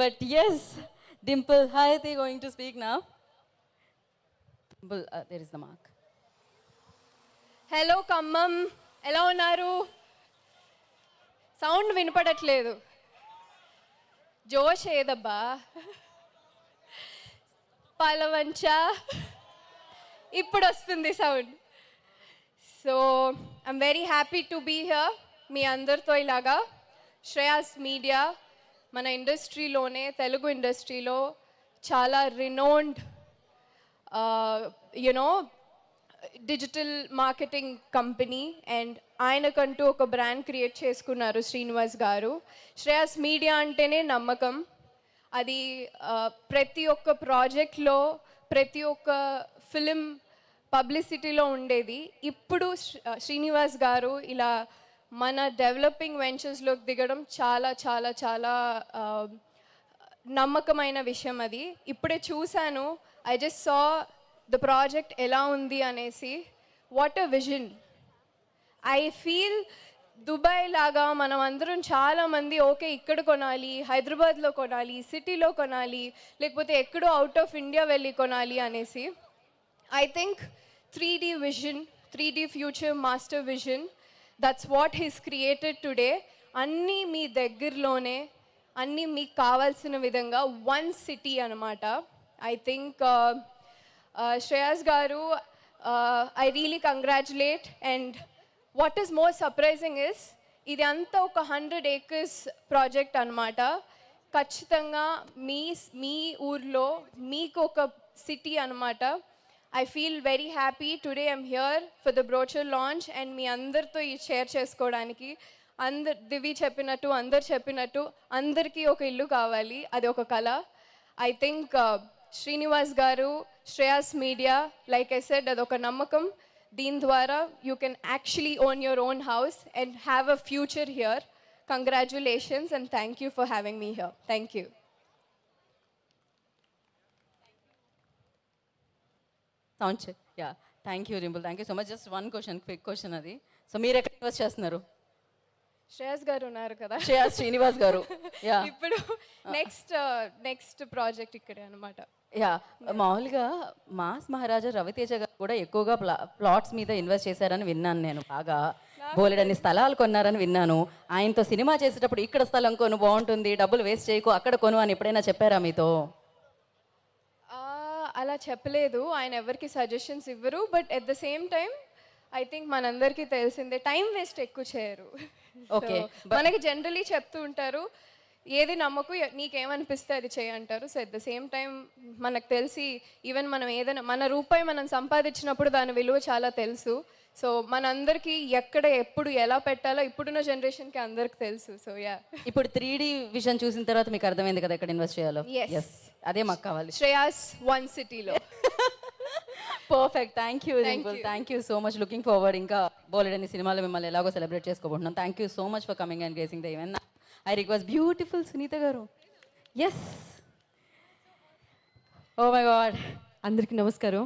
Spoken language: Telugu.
But yes, Dimple Hayati going to speak now. Dimple, there is the mark. Hello Khammam, ఎలా ఉన్నారు? సౌండ్ వినపడట్లేదు. జోష్ ఏదబ్బా? పాలవంచ ఇప్పుడు వస్తుంది sound. So I'm very happy to be here మీ అందరితో ఇలాగా. శ్రేయాస్ మీడియా మన ఇండస్ట్రీలోనే, తెలుగు ఇండస్ట్రీలో చాలా renowned you know digital marketing company, and ఆయనకంటూ ఒక బ్రాండ్ క్రియేట్ చేసుకున్నారు శ్రీనివాస్ గారు. శ్రేయాస్ మీడియా అంటేనే నమ్మకం. అది ప్రతి ఒక్క ప్రాజెక్ట్లో, ప్రతి ఒక్క ఫిలిం పబ్లిసిటీలో ఉండేది. ఇప్పుడు శ్రీనివాస్ గారు ఇలా మన డెవలపింగ్ వెంచర్స్లోకి దిగడం చాలా చాలా చాలా నమ్మకమైన విషయం. అది ఇప్పుడే చూశాను. I just saw the project ఎలా ఉంది అనేసి. What a vision. I feel Dubai లాగా మనం అందరం చాలామంది ఓకే ఇక్కడ కొనాలి, హైదరాబాద్లో కొనాలి, సిటీలో కొనాలి, లేకపోతే ఎక్కడో అవుట్ ఆఫ్ ఇండియా వెళ్ళి కొనాలి అనేసి. I think 3D vision, 3D future master vision, that's what he's created today. అన్నీ మీ దగ్గరలోనే, అన్నీ మీకు కావాల్సిన విధంగా, వన్ సిటీ అనమాట. ఐ థింక్ శ్రేయాస్ గారు, I really congratulate. And what is most surprising is, ఇది అంతా ఒక 100 acres ప్రాజెక్ట్ అనమాట. ఖచ్చితంగా మీ ఊర్లో మీకు ఒక సిటీ అనమాట. I feel very happy today. I'm here for the brochure launch and మీ అందరితో ఈ షేర్ చేసుకోవడానికి. దివి చెప్పినట్టు, అందరు చెప్పినట్టు, అందరికీ ఒక ఇల్లు కావాలి, అది ఒక కళ. I think Srinivas garu, Shreyas media, like I said, అదొక నమ్మకం. దీని ద్వారా you can actually own your own house and have a future here. Congratulations and thank you for having me here. Thank you. Sound check. Yeah, thank you Rimple, thank you so much. Just one question, quick question. అది సో మీరు ఎక్కడ ఇన్వెస్ట్ చేస్తున్నారు? శ్రేయాస్ గారు ఉన్నారు కదా, శ్రేయాస్ శ్రీనివాస్ గారు. యా, ఇప్పుడు నెక్స్ట్ ప్రాజెక్ట్ ఇక్కడే అనమాట. యా, మామూలుగా మాస్ మహారాజా రవితేజ గారు కూడా ఎక్కువగా ప్లాట్స్ మీద ఇన్వెస్ట్ చేశారని విన్నాను నేను. బాగా బోలెడన్ని స్థలాలు కొన్నారని విన్నాను. ఆయనతో సినిమా చేసేటప్పుడు ఇక్కడ స్థలం కొను, బాగుంటుంది, డబ్బులు వేస్ట్ చేయకు, అక్కడ కొను అని ఎప్పుడైనా చెప్పారా మీతో? అలా చెప్పలేదు. ఆయన ఎవరికి సజెషన్స్ ఇవ్వరు. But at the same time I think మనందరికీ తెలిసిందే, టైం వేస్ట్ ఎక్కువ చేయరు. ఓకే, మనకి జనరలీ చెప్తూ ఉంటారు, ఏది నమ్మకు, నీకేమనిపిస్తే అది చేయంటారు. So at the same time మనకు తెలిసి, ఈవెన్ మనం ఏదైనా మన రూపాయి మనం సంపాదించినప్పుడు దాని విలువ చాలా తెలుసు. సో మనందరికీ ఎక్కడ ఎప్పుడు ఎలా పెట్టాలో ఇప్పుడున్న జనరేషన్కి అందరికి తెలుసు. సో యా, ఇప్పుడు 3D విజన్ చూసిన తర్వాత మీకు అర్థమైంది కదా ఎక్కడ ఇన్వెస్ట్ చేయాలో. Yes. అదే మాకు కావాలి. శ్రేయాస్ వన్ సిటీలో. Perfect. Thank you Rimple, thank you so much. Looking forward. ఇంకా బోలెడన్ని సినిమాలు మిమ్మల్ని ఎలాగో సెలబ్రేట్ చేసుకోబోతున్నాం. Thank you so much for coming and gracing the event. I request beautiful Sunita garu. Yes, oh my god. అందరికీ నమస్కారం.